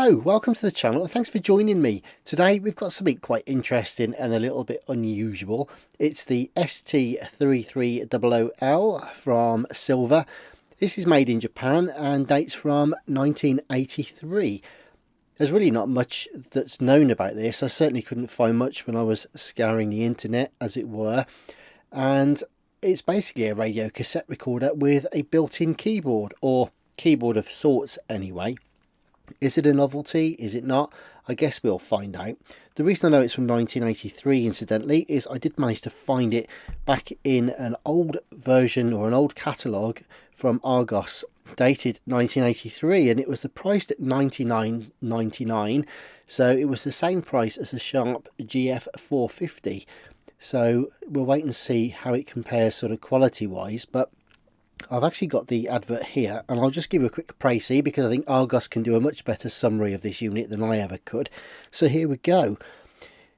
Hello, welcome to the channel. Thanks for joining me. Today we've got something quite interesting and a little bit unusual. It's the ST3300L from Silver. This is made in Japan and dates from 1983. There's really not much that's known about this. I certainly couldn't find much when I was scouring the internet, as it were. And it's basically a radio cassette recorder with a built-in keyboard, or keyboard of sorts anyway. Is it a novelty? Is it not? I guess we'll find out. The reason I know it's from 1983, incidentally, is I did manage to find it back in an old version or an old catalogue from Argos, dated 1983, and it was priced at $99.99, so it was the same price as a Sharp GF450. So we'll wait and see how it compares sort of quality-wise, but I've actually got the advert here, and I'll just give you a quick précis because I think Argos can do a much better summary of this unit than I ever could. So here we go.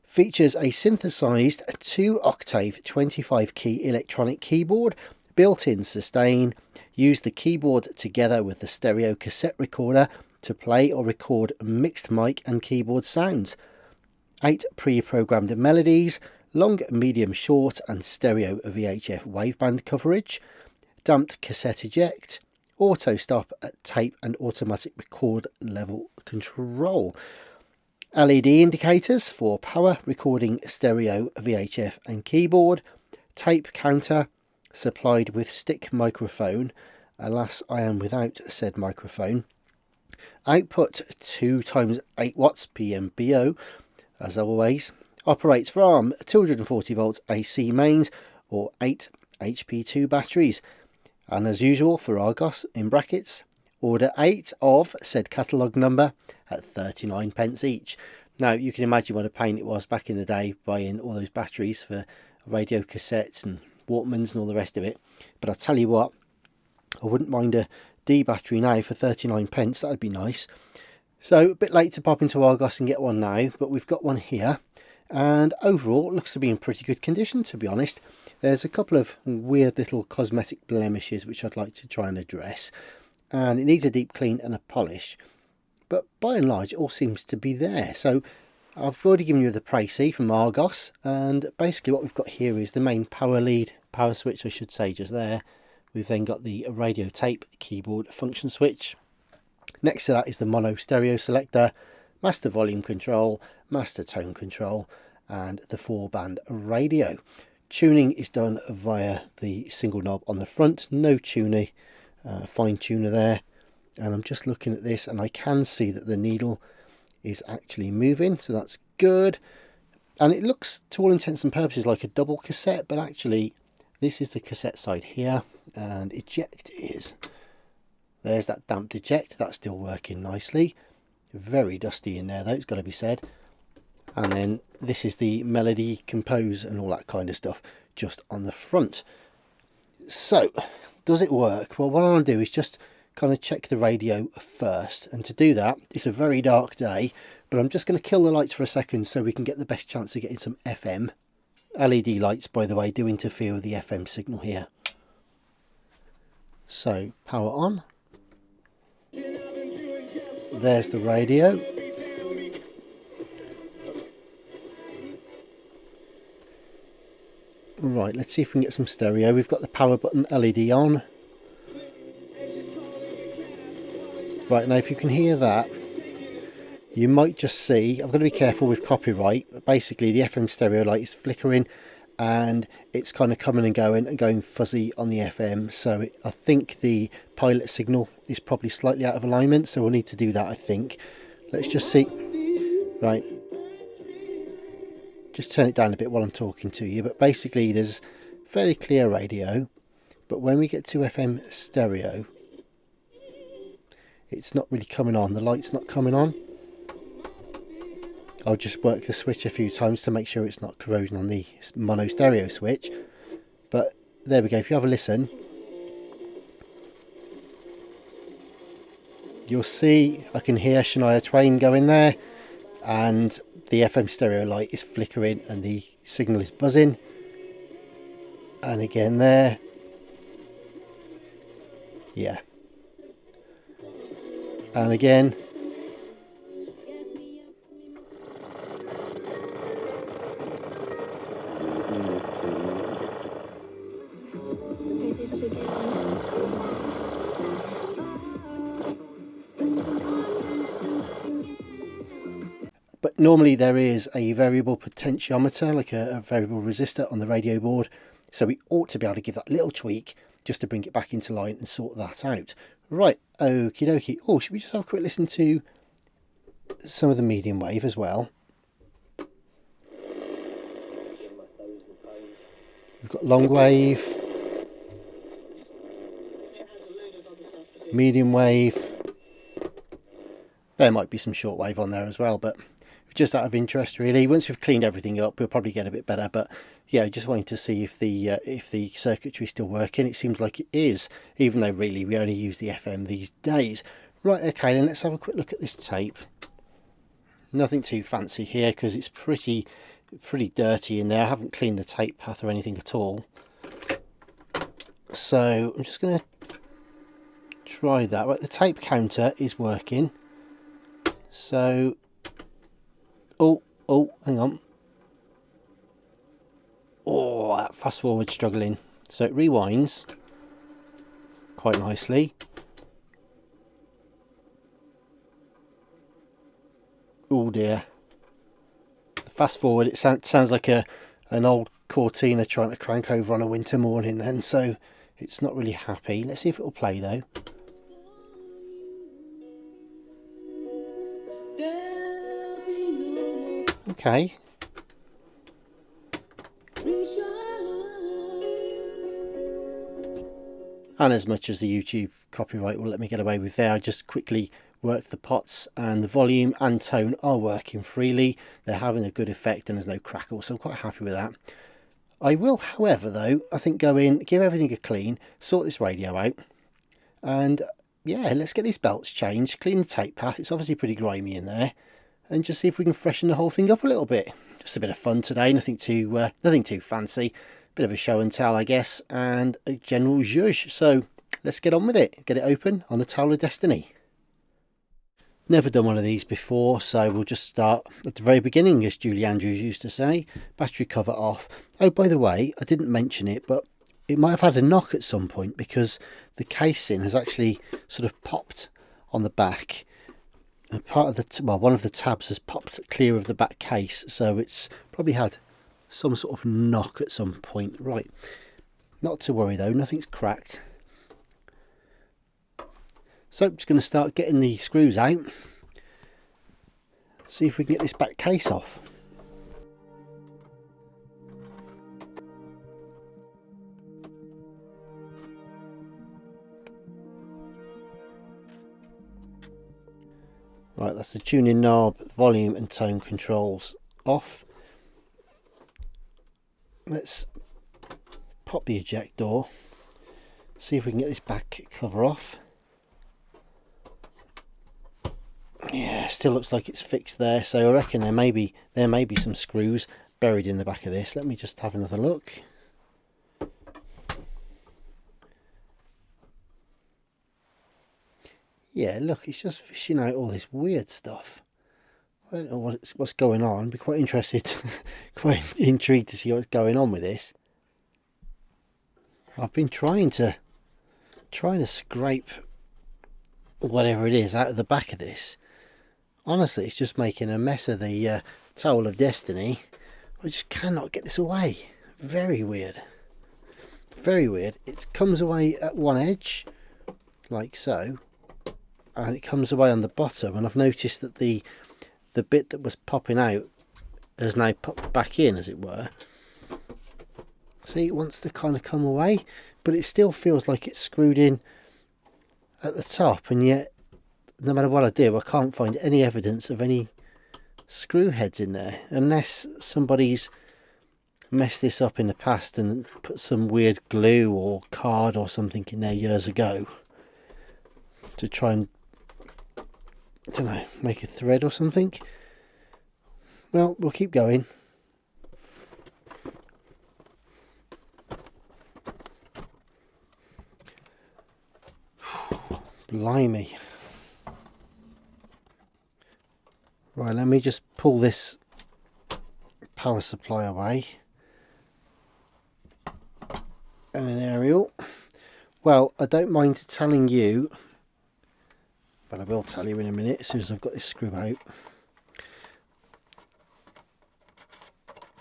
Features a synthesized 2-octave 25-key electronic keyboard, built-in sustain. Use the keyboard together with the stereo cassette recorder to play or record mixed mic and keyboard sounds. 8 pre-programmed melodies, long, medium, short and stereo VHF waveband coverage. Damped cassette eject, auto stop at tape and automatic record level control. LED indicators for power, recording, stereo, VHF and keyboard. Tape counter supplied with stick microphone. Alas, I am without said microphone. Output 2 times 8 watts PMBO, as always. Operates from 240 volts AC mains or 8 HP2 batteries. And as usual for Argos, in brackets, order 8 of said catalogue number at 39p each. Now you can imagine what a pain it was back in the day buying all those batteries for radio cassettes and Walkmans and all the rest of it. But I'll tell you what, I wouldn't mind a D battery now for 39p, that'd be nice. So a bit late to pop into Argos and get one now, but we've got one here. And overall it looks to be in pretty good condition, to be honest. There's a couple of weird little cosmetic blemishes which I'd like to try and address, and it needs a deep clean and a polish, but by and large it all seems to be there. So I've already given you the précis from Argos, and basically what we've got here is the main power switch I should say, just there. We've then got the radio tape keyboard function switch. Next to that is the mono stereo selector, master volume control, master tone control and the 4-band radio. Tuning is done via the single knob on the front, no tuner, fine tuner there. And I'm just looking at this and I can see that the needle is actually moving, so that's good. And it looks to all intents and purposes like a double cassette, but actually this is the cassette side here, and eject there's that damped eject, that's still working nicely. Very dusty in there though, it's got to be said. And then this is the melody, compose and all that kind of stuff just on the front. So does it work? Well, what I want to do is just kind of check the radio first, and to do that, it's a very dark day, but I'm just going to kill the lights for a second so we can get the best chance of getting some FM. LED lights, by the way, do interfere with the FM signal here. So power on. There's the radio. Right, let's see if we can get some stereo. We've got the power button LED on. Right, now if you can hear that, you might just see, I've got to be careful with copyright, but basically the FM stereo light is flickering and it's kind of coming and going fuzzy on the FM. So I think the pilot signal is probably slightly out of alignment, so we'll need to do that, I think. Let's just see. Right. Just turn it down a bit while I'm talking to you, but basically there's fairly clear radio, but when we get to FM stereo it's not really coming on, the light's not coming on. I'll just work the switch a few times to make sure it's not corrosion on the mono stereo switch, but there we go. If you have a listen, you'll see I can hear Shania Twain going there, and the FM stereo light is flickering and the signal is buzzing. And again there, yeah, and again normally there is a variable potentiometer, like a variable resistor on the radio board, so we ought to be able to give that little tweak just to bring it back into line and sort that out. Right, okie dokie. Oh, should we just have a quick listen to some of the medium wave as well? We've got long wave, medium wave. There might be some short wave on there as well, but just out of interest really. Once we've cleaned everything up, we'll probably get a bit better, but yeah, just wanting to see if the circuitry's still working. It seems like it is, even though really we only use the FM these days. Right, okay, then let's have a quick look at this tape. Nothing too fancy here because it's pretty dirty in there. I haven't cleaned the tape path or anything at all, so I'm just going to try that. Right, the tape counter is working, so oh, hang on. Oh, that fast forward struggling. So it rewinds quite nicely. Oh dear. Fast forward, it sounds like an old Cortina trying to crank over on a winter morning then, so it's not really happy. Let's see if it'll play though. Okay. And as much as the YouTube copyright will let me get away with there, I just quickly work the pots, and the volume and tone are working freely. They're having a good effect and there's no crackle, so I'm quite happy with that. I will, however, though, I think go in, give everything a clean, sort this radio out, and yeah, let's get these belts changed, clean the tape path. It's obviously pretty grimy in there, and just see if we can freshen the whole thing up a little bit. Just a bit of fun today, nothing too fancy. Bit of a show and tell, I guess, and a general zhuzh. So let's get on with it. Get it open on the Tower of Destiny. Never done one of these before, so we'll just start at the very beginning, as Julie Andrews used to say. Battery cover off. Oh, by the way, I didn't mention it, but it might have had a knock at some point because the casing has actually sort of popped on the back. And part of the one of the tabs has popped clear of the back case, so it's probably had some sort of knock at some point. Right, not to worry though, nothing's cracked. So I'm just going to start getting the screws out, see if we can get this back case off. Right, that's the tuning knob, volume and tone controls off. Let's pop the eject door, see if we can get this back cover off. Yeah, still looks like it's fixed there, so I reckon there may be some screws buried in the back of this. Let me just have another look. Yeah, look, it's just fishing out all this weird stuff. I don't know what's going on. I'd be quite interested, quite intrigued to see what's going on with this. I've been trying to scrape whatever it is out of the back of this. Honestly, it's just making a mess of the Towel of Destiny. I just cannot get this away. Very weird. Very weird. It comes away at one edge, like so, and it comes away on the bottom, and I've noticed that the bit that was popping out has now popped back in, as it were. See, it wants to kind of come away, but it still feels like it's screwed in at the top, and yet no matter what I do, I can't find any evidence of any screw heads in there, unless somebody's messed this up in the past and put some weird glue or card or something in there years ago to try and, I don't know, make a thread or something. Well, we'll keep going. Blimey. Right, let me just pull this power supply away. And an aerial. Well, I don't mind telling you, but I will tell you in a minute as soon as I've got this screw out.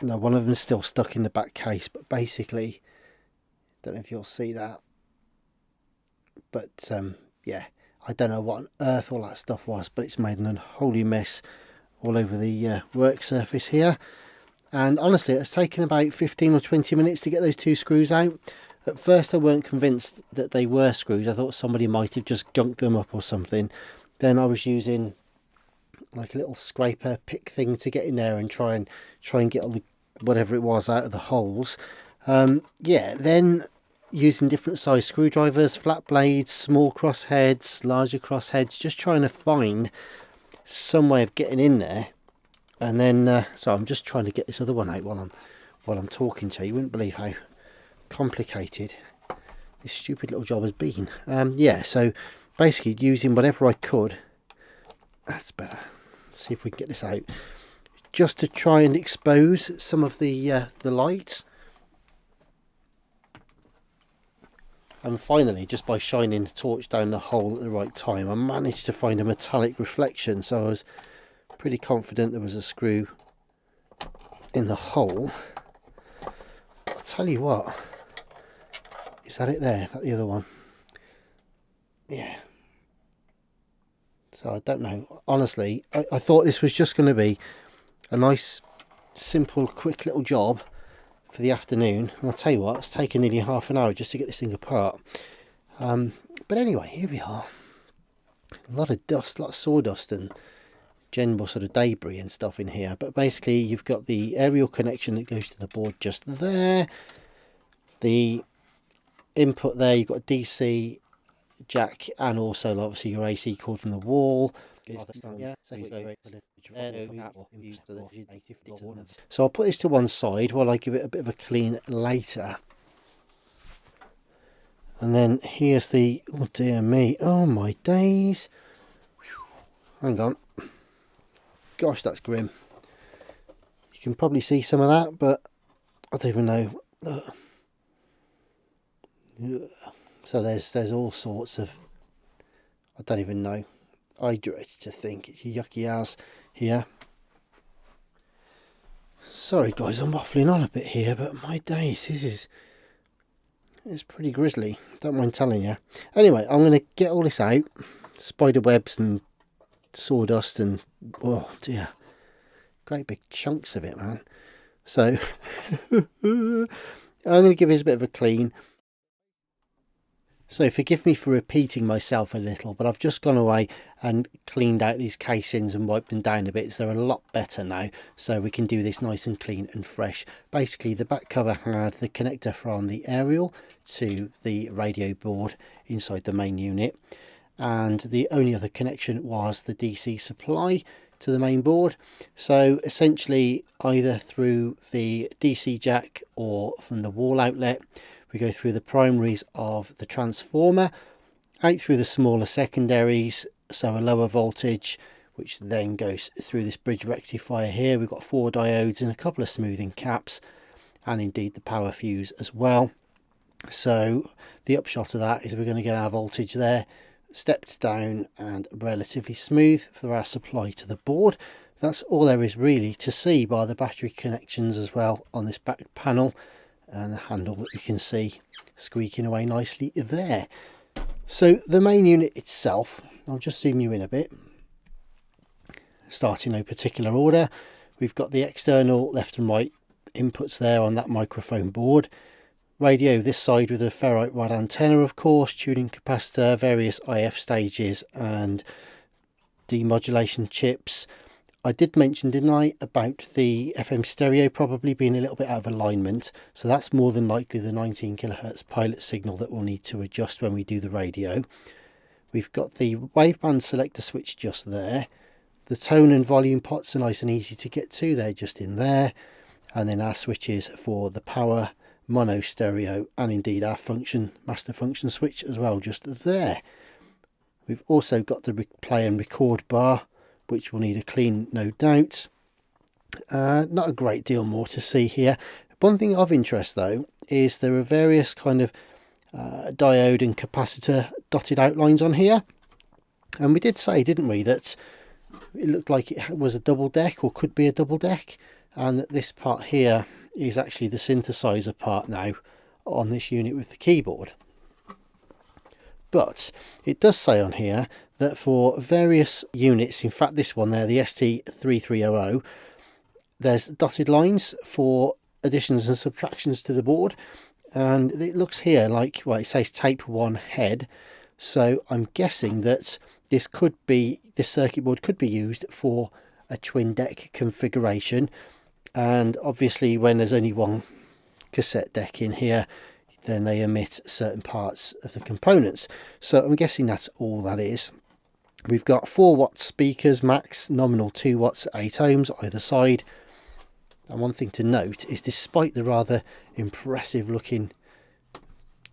no, one of them's still stuck in the back case, but basically, don't know if you'll see that, but yeah, I don't know what on earth all that stuff was, but it's made an unholy mess all over the work surface here. And honestly, it's taken about 15 or 20 minutes to get those two screws out. At first I weren't convinced that they were screws. I thought somebody might have just gunked them up or something. Then I was using like a little scraper pick thing to get in there and try and get all the whatever it was out of the holes. Yeah, then using different size screwdrivers, flat blades, small crossheads, larger crossheads, just trying to find some way of getting in there. And then so I'm just trying to get this other one out while I'm talking to you. You wouldn't believe how complicated this stupid little job has been. Yeah, so basically using whatever I could. That's better. Let's see if we can get this out, just to try and expose some of the light. And finally, just by shining the torch down the hole at the right time, I managed to find a metallic reflection. So I was pretty confident there was a screw in the hole. I'll tell you what, is that it there? That the other one? Yeah. So I don't know. Honestly, I thought this was just going to be a nice, simple, quick little job for the afternoon. And I'll tell you what, it's taken nearly half an hour just to get this thing apart. But anyway, here we are. A lot of dust, a lot of sawdust and general sort of debris and stuff in here. But basically, you've got the aerial connection that goes to the board just there. The input there, you've got a DC jack and also obviously your AC cord from the wall. So I'll put this to one side while I give it a bit of a clean later. And then here's the, oh dear me, oh my days. Hang on. Gosh, that's grim. You can probably see some of that, but I don't even know. So there's all sorts of, I don't even know. I dread to think. It's yucky as here. Sorry guys, I'm waffling on a bit here, but my days, it's pretty grisly. Don't mind telling you. Anyway, I'm going to get all this out. Spider webs and sawdust and, oh dear, great big chunks of it, man. So I'm going to give this a bit of a clean. So forgive me for repeating myself a little, but I've just gone away and cleaned out these casings and wiped them down a bit, so they're a lot better now, so we can do this nice and clean and fresh. Basically, the back cover had the connector from the aerial to the radio board inside the main unit, and the only other connection was the DC supply to the main board. So essentially, either through the DC jack or from the wall outlet, we go through the primaries of the transformer, out through the smaller secondaries, so a lower voltage, which then goes through this bridge rectifier here. We've got 4 diodes and a couple of smoothing caps, and indeed the power fuse as well. So the upshot of that is we're going to get our voltage there, stepped down and relatively smooth for our supply to the board. That's all there is really to see, by the battery connections as well on this back panel, and the handle that we can see squeaking away nicely there. So the main unit itself, I'll just zoom you in a bit. Starting no particular order, we've got the external left and right inputs there on that microphone board. Radio this side with a ferrite rod antenna, of course, tuning capacitor, various IF stages and demodulation chips. I did mention, didn't I, about the FM stereo probably being a little bit out of alignment, so that's more than likely the 19 kilohertz pilot signal that we'll need to adjust when we do the radio. We've got the waveband selector switch just there. The tone and volume pots are nice and easy to get to, they're just in there. And then our switches for the power, mono, stereo, and indeed our function, master function switch as well, just there. We've also got the play and record bar, which will need a clean, no doubt. Not a great deal more to see here. One thing of interest though is there are various kind of diode and capacitor dotted outlines on here, and we did say, didn't we, that it looked like it was a double deck, or could be a double deck, and that this part here is actually the synthesizer part now on this unit with the keyboard. But it does say on here that for various units, in fact this one there, the ST3300, there's dotted lines for additions and subtractions to the board, and it looks here like, well, it says tape 1 head, so I'm guessing that this circuit board could be used for a twin deck configuration. And obviously when there's only one cassette deck in here, then they omit certain parts of the components. So I'm guessing that's all that is. We've got 4 watt speakers max, nominal 2 watts at 8 ohms either side. And one thing to note is, despite the rather impressive looking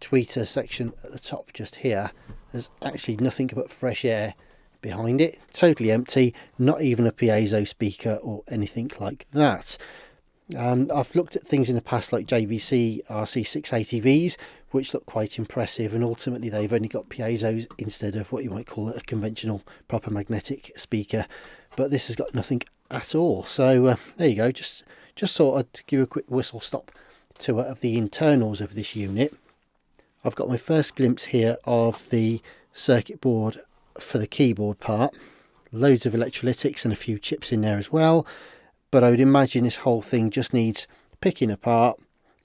tweeter section at the top just here, there's actually nothing but fresh air behind it. Totally empty, not even a piezo speaker or anything like that. I've looked at things in the past like JVC RC680Vs, which look quite impressive, and ultimately they've only got piezos instead of what you might call a conventional proper magnetic speaker, but this has got nothing at all. So there you go, just thought I'd give a quick whistle stop tour of the internals of this unit. I've got my first glimpse here of the circuit board for the keyboard part. Loads of electrolytics and a few chips in there as well, but I would imagine this whole thing just needs picking apart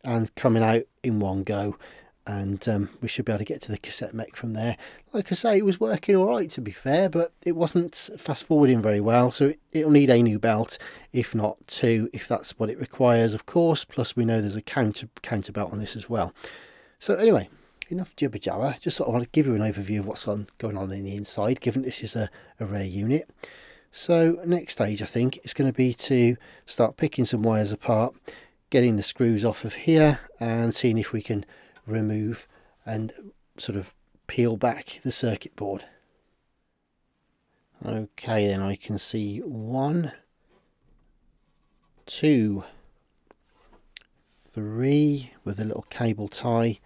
and coming out in one go, and we should be able to get to the cassette mech from there. Like I say, it was working alright to be fair, but it wasn't fast forwarding very well, so it'll need a new belt, if not 2, if that's what it requires, of course. Plus we know there's a counter belt on this as well. So anyway, enough jibber jabber. Just sort of want to give you an overview of what's going on in the inside, given this is a rare unit. So next stage I think is going to be to start picking some wires apart, getting the screws off of here and seeing if we can remove and sort of peel back the circuit board. Okay, then I can see 1, 2, 3 with a little cable tie,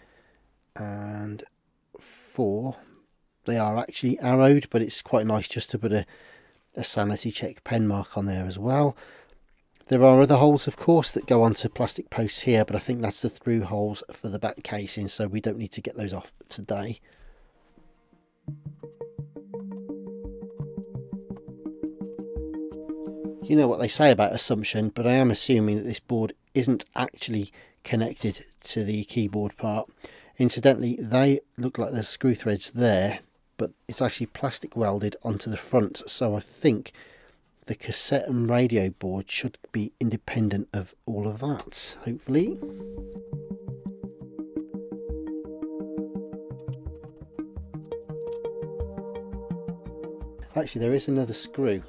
and 4. They are actually arrowed, but it's quite nice just to put a sanity check pen mark on there as well. There are other holes, of course, that go onto plastic posts here, but I think that's the through holes for the back casing, so we don't need to get those off today. You know what they say about assumption, but I am assuming that this board isn't actually connected to the keyboard part. Incidentally, they look like there's screw threads there, but it's actually plastic welded onto the front, so I think the cassette and radio board should be independent of all of that, hopefully. Actually, there is another screw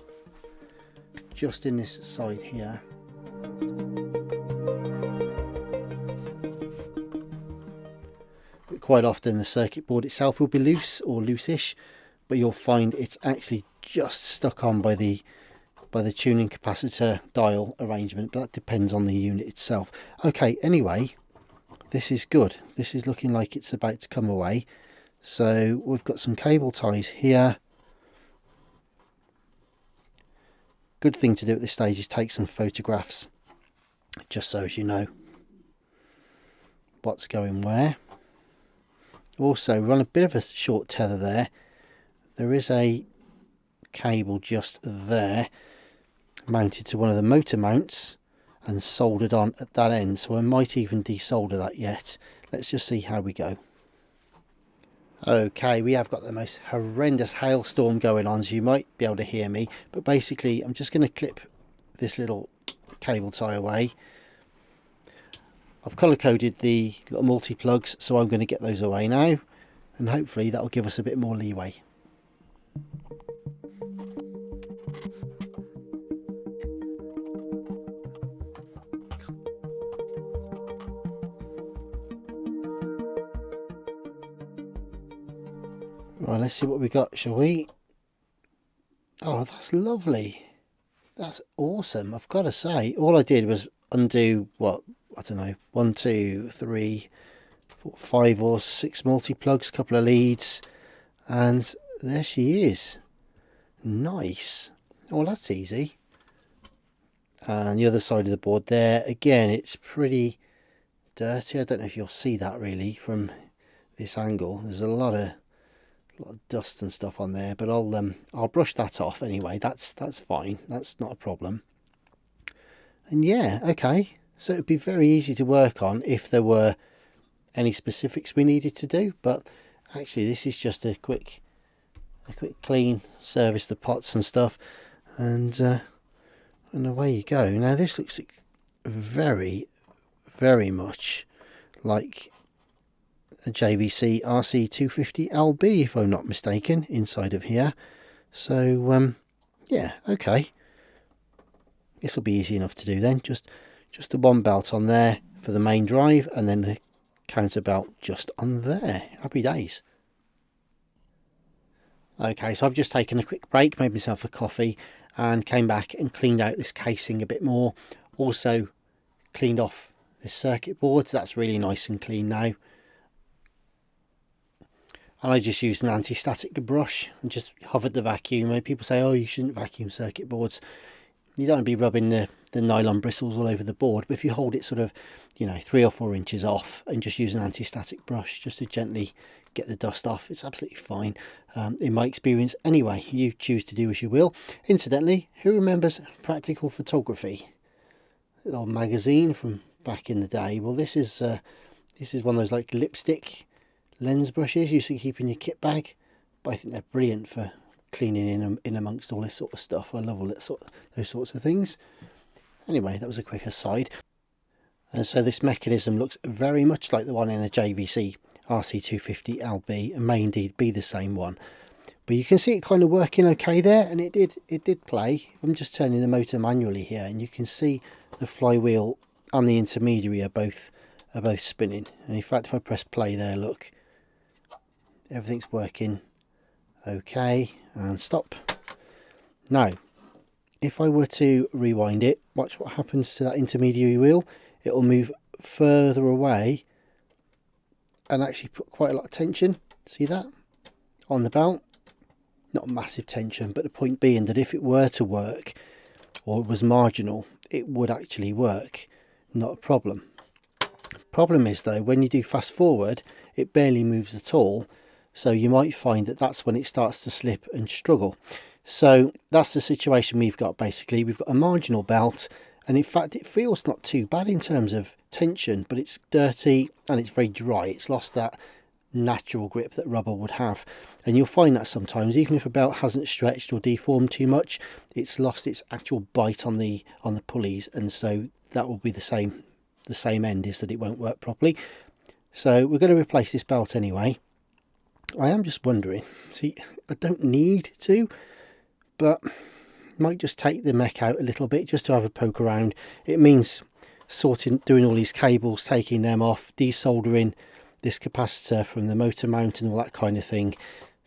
just in this side here. Quite often the circuit board itself will be loose or loosish, but you'll find it's actually just stuck on by the tuning capacitor dial arrangement, but that depends on the unit itself. Okay, anyway, this is good. This is looking like it's about to come away. So we've got some cable ties here. Good thing to do at this stage is take some photographs, just so as you know what's going where. Also, we're on a bit of a short tether there. There is a cable just there mounted to one of the motor mounts and soldered on at that end, so I might even desolder that yet. Let's just see how we go. Okay, we have got the most horrendous hailstorm going on, so you might be able to hear me, but basically I'm just going to clip this little cable tie away. I've colour coded the little multi-plugs, so I'm going to get those away now, and hopefully that'll give us a bit more leeway. Right, let's see what we got, shall we? Oh, that's lovely. That's awesome. I've got to say, all I did was undo, what, I don't know, 1, 2, 3, 4, 5 or 6 multi-plugs, a couple of leads, and there she is. Nice. well, that's easy. And the other side of the board there, again, it's pretty dirty. I don't know if you'll see that really from this angle. There's a lot of dust and stuff on there, but I'll brush that off anyway. That's fine. That's not a problem. And yeah, okay. So it'd be very easy to work on if there were any specifics we needed to do. But actually, this is just a quick clean, service the pots and stuff, and away you go. Now this looks very, very much like a JVC RC250LB, if I'm not mistaken, inside of here. So yeah, okay, this will be easy enough to do then. Just the one belt on there for the main drive, and then the counter belt just on there. Happy days. Okay, so I've just taken a quick break, made myself a coffee, and came back and cleaned out this casing a bit more. Also cleaned off this circuit board, so that's really nice and clean now. And I just used an anti-static brush and just hovered the vacuum. And people say, oh, you shouldn't vacuum circuit boards. You don't want to be rubbing the nylon bristles all over the board, but if you hold it sort of, 3 or 4 inches off and just use an anti-static brush just to gently get the dust off, it's absolutely fine. In my experience anyway. You choose to do as you will. Incidentally, who remembers Practical Photography? An old magazine from back in the day. Well, this is one of those like lipstick lens brushes you used to keep in your kit bag, but I think they're brilliant for cleaning in amongst all this sort of stuff. I love all that those sorts of things. Anyway, that was a quick aside. And so this mechanism looks very much like the one in a JVC RC250LB, and may indeed be the same one. But you can see it kind of working okay there, and it did play. I'm just turning the motor manually here, and you can see the flywheel and the intermediary are both spinning. And in fact, if I press play there, look, everything's working okay, and stop. Now, if I were to rewind it, watch what happens to that intermediary wheel. It will move further away and actually put quite a lot of tension, see that, on the belt. Not massive tension, but the point being that if it were to work, or it was marginal, it would actually work, not a problem. Problem is though, when you do fast forward, it barely moves at all, so you might find that that's when it starts to slip and struggle. So that's the situation we've got basically. We've got a marginal belt, and in fact it feels not too bad in terms of tension, but it's dirty and it's very dry. It's lost that natural grip that rubber would have, and you'll find that sometimes even if a belt hasn't stretched or deformed too much, it's lost its actual bite on the pulleys, and so that will be the same end, is that it won't work properly. So we're going to replace this belt anyway. I am just wondering, see, I don't need to, but might just take the mech out a little bit just to have a poke around. It means doing all these cables, taking them off, desoldering this capacitor from the motor mount and all that kind of thing.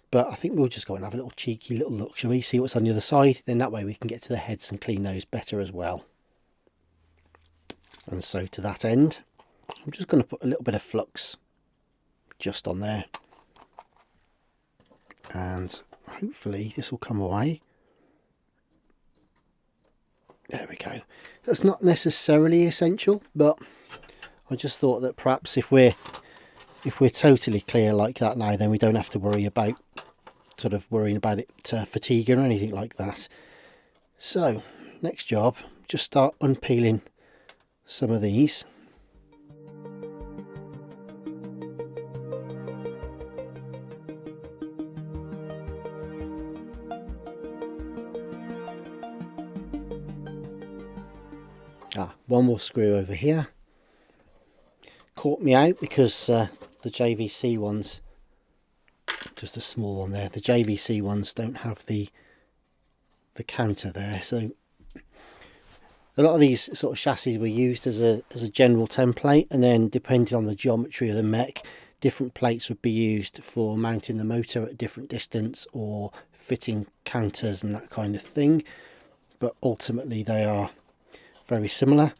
But I think we'll just go and have a little cheeky little look, shall we? See what's on the other side, then that way we can get to the heads and clean those better as well. And so to that end, I'm just going to put a little bit of flux just on there, and hopefully this will come away. There we go. That's not necessarily essential, but I just thought that perhaps if we're totally clear like that now, then we don't have to worry about worrying about it fatiguing or anything like that. So next job, just start unpeeling some of these. One more screw over here. Caught me out because the JVC ones, just a small one there, the JVC ones don't have the counter there, so a lot of these sort of chassis were used as a general template, and then depending on the geometry of the mech, different plates would be used for mounting the motor at a different distance or fitting counters and that kind of thing, but ultimately they are very similar.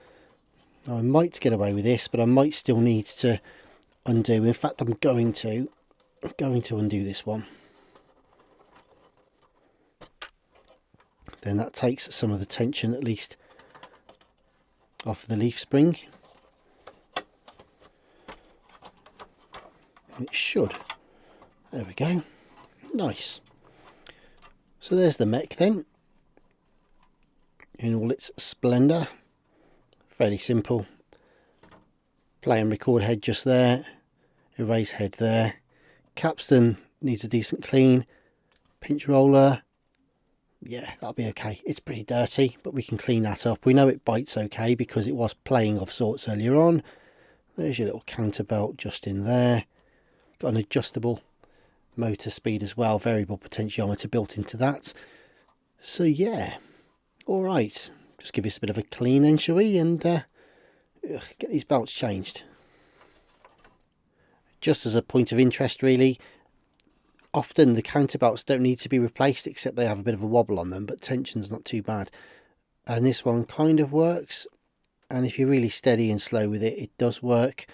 Now, I might get away with this, but I might still need to undo. In fact, I'm going to undo this one. then that takes some of the tension at least off the leaf spring. It should. There we go. Nice. So there's the mech then, in all its splendour. Fairly simple. Play and record head just there. Erase head there. Capstan needs a decent clean. Pinch roller. Yeah, that'll be okay. It's pretty dirty, but we can clean that up. We know it bites okay because it was playing of sorts earlier on. There's your little counterbelt just in there. Got an adjustable motor speed as well, variable potentiometer built into that. So yeah, all right, just give this a bit of a clean then, shall we, and get these belts changed. Just as a point of interest really, often the counterbelts don't need to be replaced except they have a bit of a wobble on them, but tension's not too bad, and this one kind of works, and if you're really steady and slow with it, it does work,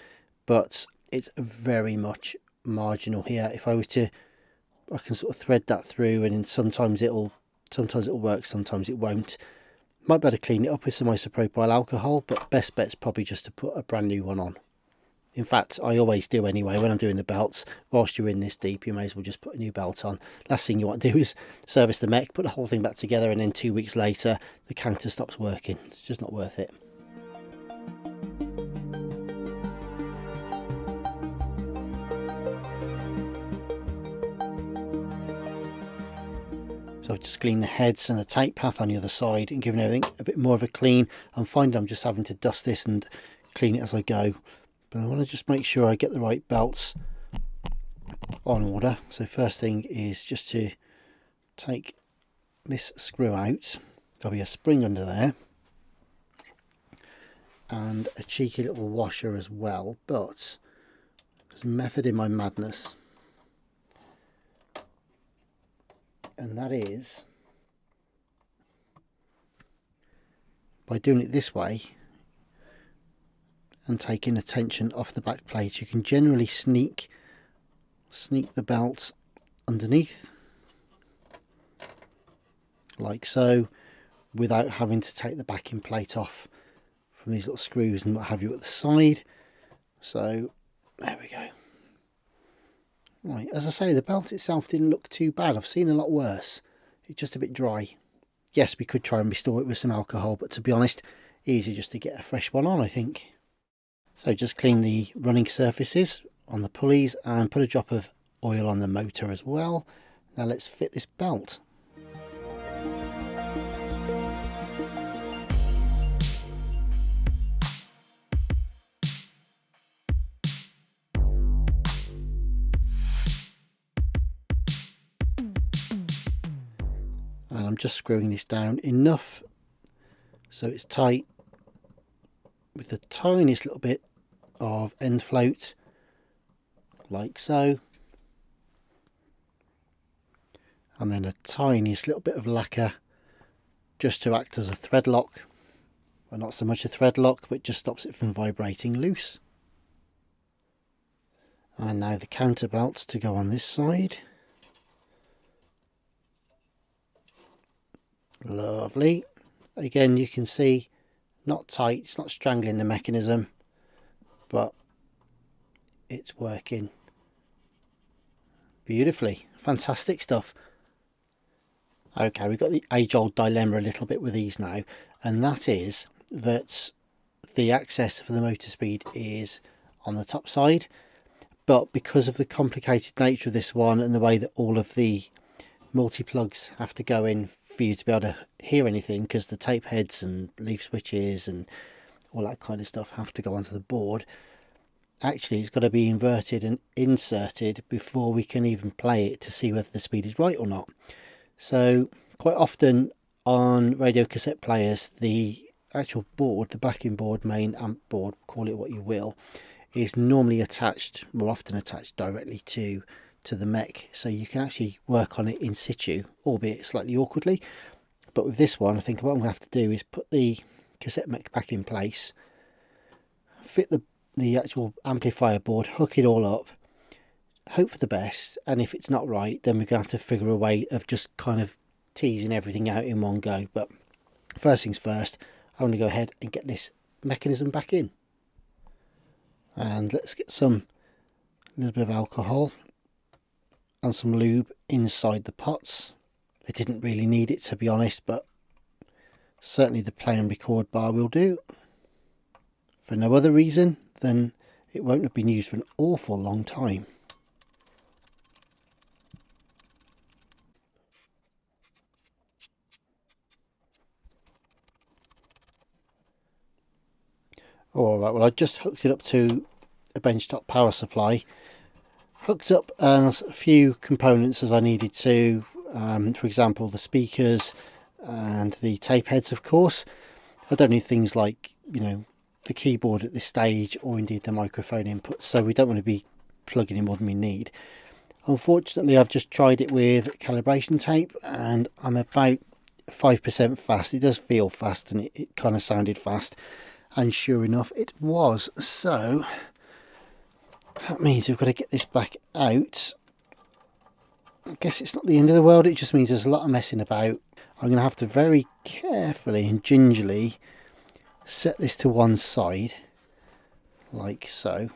but it's very much marginal here. If I was to, I can sort of thread that through, and sometimes it'll work, sometimes it won't. Might be able to clean it up with some isopropyl alcohol, but best bet's probably just to put a brand new one on. In fact, I always do anyway when I'm doing the belts. Whilst you're in this deep, you may as well just put a new belt on. Last thing you want to do is service the mech, put the whole thing back together, and then 2 weeks later the counter stops working. It's just not worth it. So I've just cleaned the heads and the tape path on the other side and given everything a bit more of a clean. I'm finding I'm just having to dust this and clean it as I go. But I want to just make sure I get the right belts on order. So first thing is just to take this screw out. There'll be a spring under there. And a cheeky little washer as well. But there's a method in my madness. And that is by doing it this way and taking the tension off the back plate. You can generally sneak the belt underneath like so, without having to take the backing plate off from these little screws and what have you at the side. So there we go. Right, as I say, the belt itself didn't look too bad. I've seen a lot worse. It's just a bit dry. Yes, we could try and restore it with some alcohol, but to be honest, easier just to get a fresh one on, I think. So just clean the running surfaces on the pulleys and put a drop of oil on the motor as well. Now let's fit this belt. And I'm just screwing this down enough so it's tight, with the tiniest little bit of end float like so, and then a tiniest little bit of lacquer just to act as a thread lock. Well, not so much a thread lock, but just stops it from vibrating loose. And now the counter belt to go on this side. Lovely. Again, you can see not tight, it's not strangling the mechanism, but it's working beautifully. Fantastic stuff. Okay, we've got the age-old dilemma a little bit with these now, and that is that the access for the motor speed is on the top side, but because of the complicated nature of this one and the way that all of the multi-plugs have to go in for you to be able to hear anything, because the tape heads and leaf switches and all that kind of stuff have to go onto the board, actually it's got to be inverted and inserted before we can even play it to see whether the speed is right or not. So quite often on radio cassette players, the actual board, the backing board, main amp board, call it what you will, is normally attached, more often attached directly to the mech, so you can actually work on it in situ, albeit slightly awkwardly. But with this one, I think what I'm going to have to do is put the cassette mech back in place, fit the actual amplifier board, hook it all up, hope for the best, and if it's not right, then we're going to have to figure a way of just kind of teasing everything out in one go. But first things first, I want to go ahead and get this mechanism back in. And let's get a little bit of alcohol and some lube inside the pots. They didn't really need it, to be honest, but certainly the play and record bar will do. For no other reason than it won't have been used for an awful long time. Alright, well, I just hooked it up to a benchtop power supply. Hooked up a few components as I needed to, for example the speakers and the tape heads, of course. I don't need things like, the keyboard at this stage, or indeed the microphone inputs, so we don't want to be plugging in more than we need. Unfortunately, I've just tried it with calibration tape and I'm about 5% fast. It does feel fast, and it kind of sounded fast, and sure enough it was. So that means we've got to get this back out. I guess it's not the end of the world, it just means there's a lot of messing about. I'm going to have to very carefully and gingerly set this to one side, like so.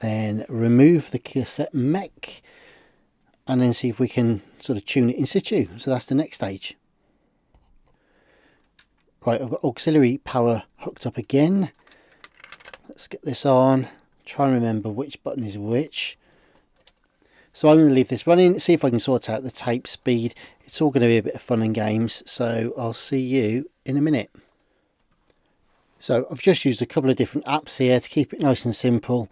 Then remove the cassette mech, and then see if we can sort of tune it in situ. So that's the next stage. Right, I've got auxiliary power hooked up again. Let's get this on. Try and remember which button is which. So I'm going to leave this running, see if I can sort out the tape speed. It's all going to be a bit of fun and games, so I'll see you in a minute. So I've just used a couple of different apps here to keep it nice and simple.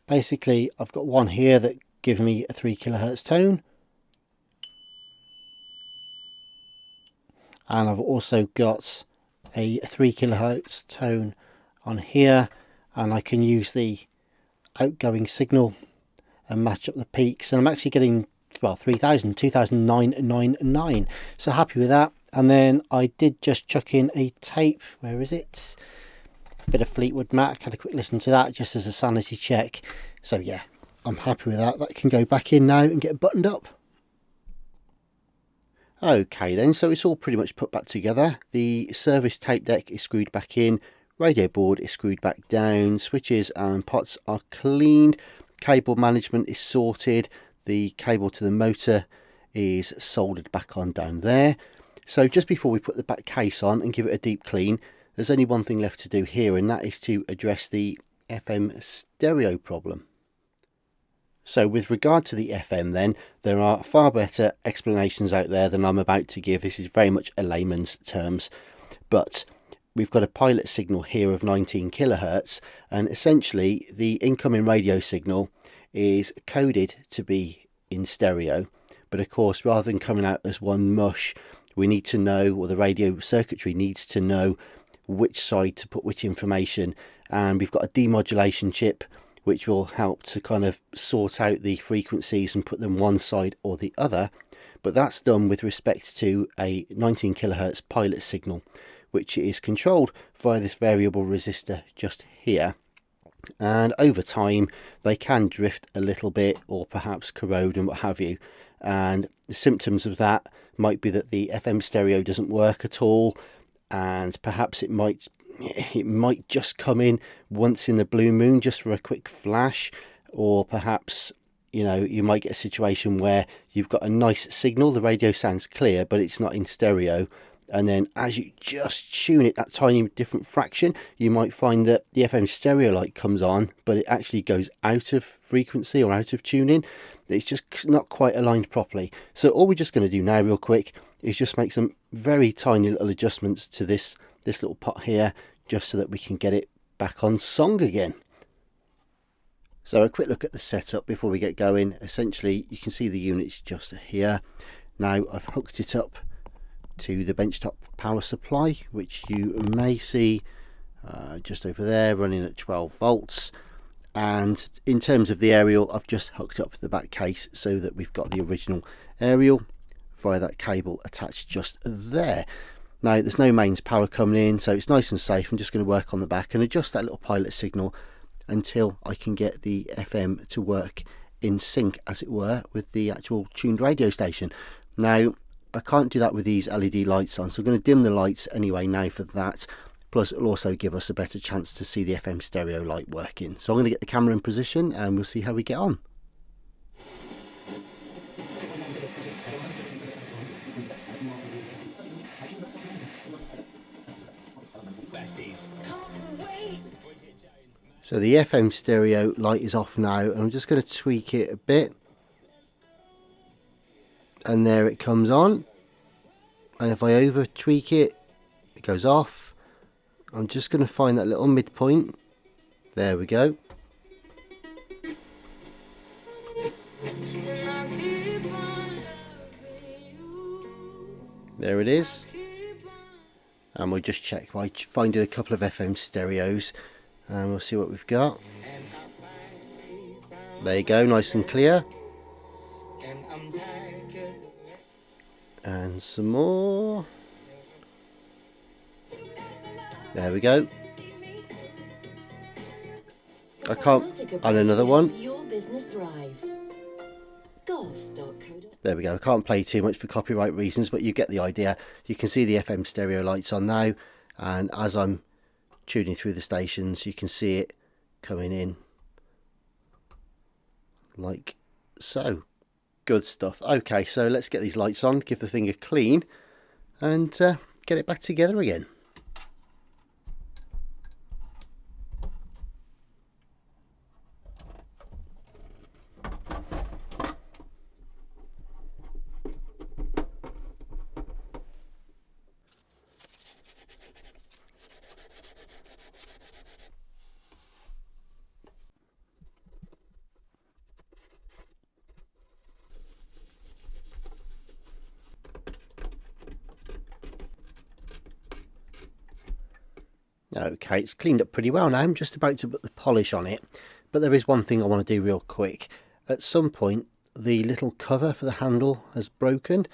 Basically, I've got one here that gives me a 3 kHz tone. And I've also got a 3 kHz tone on here, and I can use the outgoing signal and match up the peaks, and I'm actually getting, well, 2999. So happy with that. And then I did just chuck in a tape. Where is it? A bit of Fleetwood Mac. Had a quick listen to that just as a sanity check. So yeah, I'm happy with that. That can go back in now and get buttoned up. Okay then, so it's all pretty much put back together. The service tape deck is screwed back in, radio board is screwed back down, switches and pots are cleaned, cable management is sorted, the cable to the motor is soldered back on down there. So just before we put the back case on and give it a deep clean, there's only one thing left to do here, and that is to address the FM stereo problem. So with regard to the FM then, there are far better explanations out there than I'm about to give. This is very much a layman's terms, but we've got a pilot signal here of 19 kHz, and essentially the incoming radio signal is coded to be in stereo, but of course rather than coming out as one mush, we need to know, or the radio circuitry needs to know, which side to put which information, and we've got a demodulation chip which will help to kind of sort out the frequencies and put them one side or the other. But that's done with respect to a 19 kHz pilot signal, which is controlled via this variable resistor just here. And over time they can drift a little bit, or perhaps corrode and what have you, and the symptoms of that might be that the FM stereo doesn't work at all, and perhaps it might just come in once in the blue moon just for a quick flash, or perhaps you might get a situation where you've got a nice signal, the radio sounds clear, but it's not in stereo, and then as you just tune it that tiny different fraction, you might find that the FM stereo light comes on, but it actually goes out of frequency or out of tuning. It's just not quite aligned properly. So all we're just going to do now real quick is just make some very tiny little adjustments to this little pot here, just so that we can get it back on song again. So a quick look at the setup before we get going. Essentially you can see the units just here. Now I've hooked it up to the benchtop power supply, which you may see just over there, running at 12 volts. And in terms of the aerial, I've just hooked up the back case so that we've got the original aerial via that cable attached just there. Now there's no mains power coming in, so it's nice and safe. I'm just going to work on the back and adjust that little pilot signal until I can get the FM to work in sync, as it were, with the actual tuned radio station. Now I can't do that with these LED lights on, so I'm going to dim the lights anyway now for that. Plus it'll also give us a better chance to see the FM stereo light working. So I'm going to get the camera in position and we'll see how we get on. So the FM stereo light is off now, and I'm just going to tweak it a bit. And there it comes on. And if I over tweak it, it goes off. I'm just going to find that little midpoint. There we go. There it is. And we'll just check by finding a couple of FM stereos. And we'll see what we've got. There you go, nice and clear. And some more. There we go. I can't. And another one. There we go. I can't play too much for copyright reasons, but you get the idea. You can see the FM stereo lights on now, and as I'm tuning through the stations, you can see it coming in like so. Good stuff. Okay, so let's get these lights on, give the thing a clean, and get it back together again. Okay, it's cleaned up pretty well now. I'm just about to put the polish on it, but there is one thing I want to do real quick. At some point, the little cover for the handle has broken.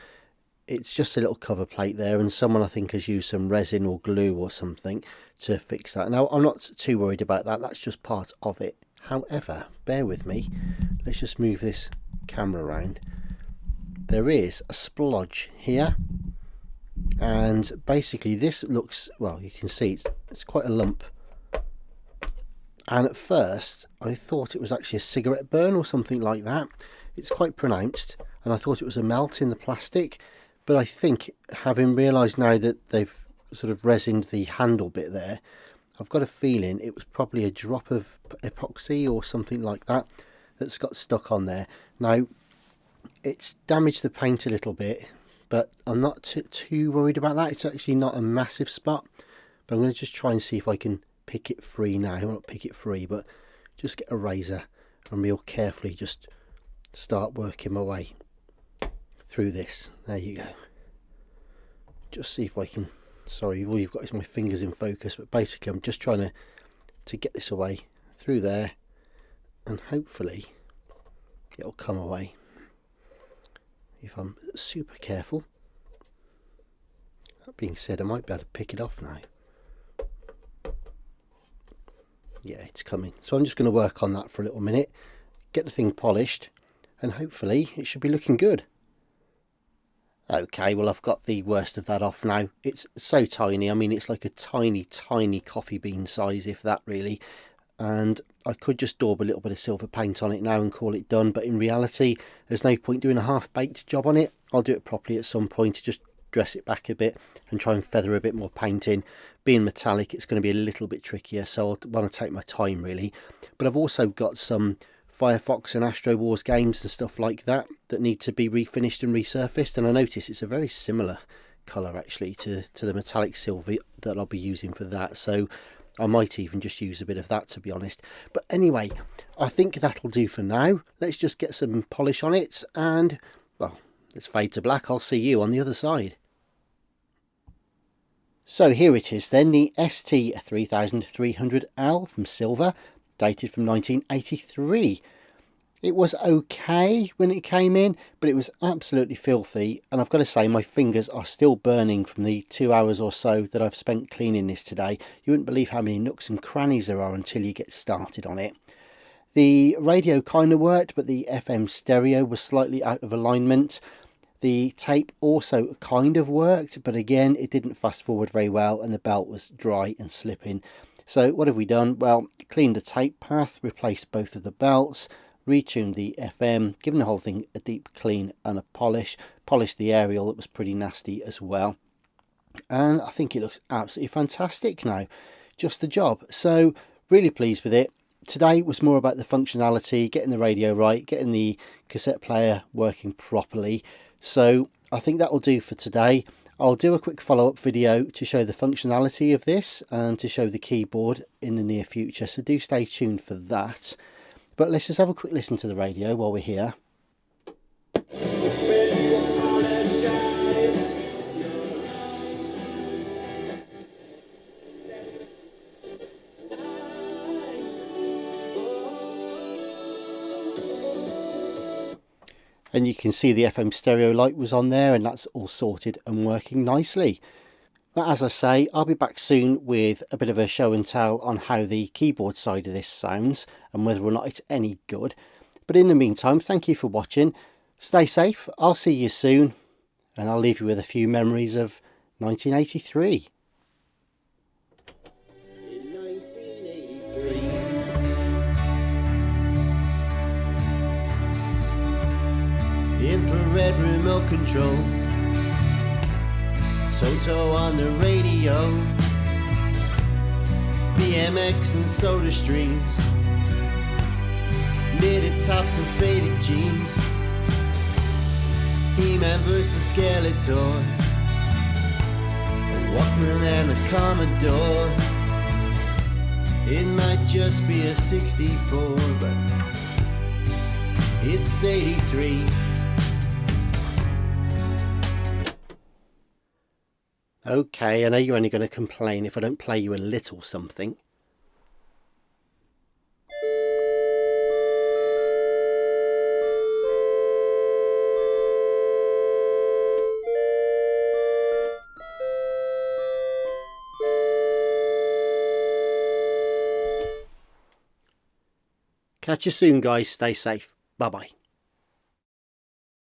It's just a little cover plate there, and someone I think has used some resin or glue or something to fix that. Now, I'm not too worried about that. That's just part of it. However, bear with me. Let's just move this camera around. There is a splodge here. And basically this looks, well, you can see it's quite a lump, and at first I thought it was actually a cigarette burn or something like that. It's quite pronounced, and I thought it was a melt in the plastic, but I think, having realised now that they've sort of resined the handle bit there, I've got a feeling it was probably a drop of epoxy or something like that that's got stuck on there. Now, it's damaged the paint a little bit, but I'm not too worried about that. It's actually not a massive spot, but I'm going to just try and see if I can pick it free now. Well, not pick it free, but just get a razor and real carefully just start working my way through this. There you go. Just see if I can, sorry, all you've got is my fingers in focus, but basically I'm just trying to get this away through there, and hopefully it'll come away if I'm super careful. That being said, I might be able to pick it off now. Yeah, it's coming. So I'm just going to work on that for a little minute, get the thing polished, and hopefully it should be looking good. Okay, well, I've got the worst of that off now. It's so tiny. I mean, it's like a tiny coffee bean size, if that, really. And I could just daub a little bit of silver paint on it now and call it done, but in reality there's no point doing a half-baked job on it. I'll do it properly at some point to just dress it back a bit and try and feather a bit more paint in. Being metallic, it's going to be a little bit trickier, so I'll want to take my time really. But I've also got some Firefox and Astro Wars games and stuff like that that need to be refinished and resurfaced, and I notice it's a very similar colour actually to the metallic silver that I'll be using for that, so I might even just use a bit of that, to be honest. But anyway, I think that'll do for now. Let's just get some polish on it and, well, let's fade to black. I'll see you on the other side. So here it is then, the ST3300L from Silver, dated from 1983. It was okay when it came in, but it was absolutely filthy, and I've got to say my fingers are still burning from the 2 hours or so that I've spent cleaning this today. You wouldn't believe how many nooks and crannies there are until you get started on it. The radio kind of worked, but the FM stereo was slightly out of alignment. The tape also kind of worked, but again it didn't fast forward very well and the belt was dry and slipping. So what have we done? Well, cleaned the tape path, replaced both of the belts, retuned the FM, given the whole thing a deep clean and a polish, polished the aerial that was pretty nasty as well. And I think it looks absolutely fantastic now. Just the job. So really pleased with it. Today was more about the functionality, getting the radio right, getting the cassette player working properly. So I think that will do for today. I'll do a quick follow-up video to show the functionality of this and to show the keyboard in the near future, so do stay tuned for that. But let's just have a quick listen to the radio while we're here. And you can see the FM stereo light was on there, and that's all sorted and working nicely. But as I say, I'll be back soon with a bit of a show and tell on how the keyboard side of this sounds and whether or not it's any good. But in the meantime, thank you for watching. Stay safe, I'll see you soon, and I'll leave you with a few memories of 1983. In 1983, infrared remote control, Toto on the radio, BMX and soda streams, knitted tops and faded jeans, He-Man versus Skeletor, a Walkman and a Commodore. It might just be a 64, but it's 83. Okay, I know you're only going to complain if I don't play you a little something. Catch you soon, guys. Stay safe. Bye-bye.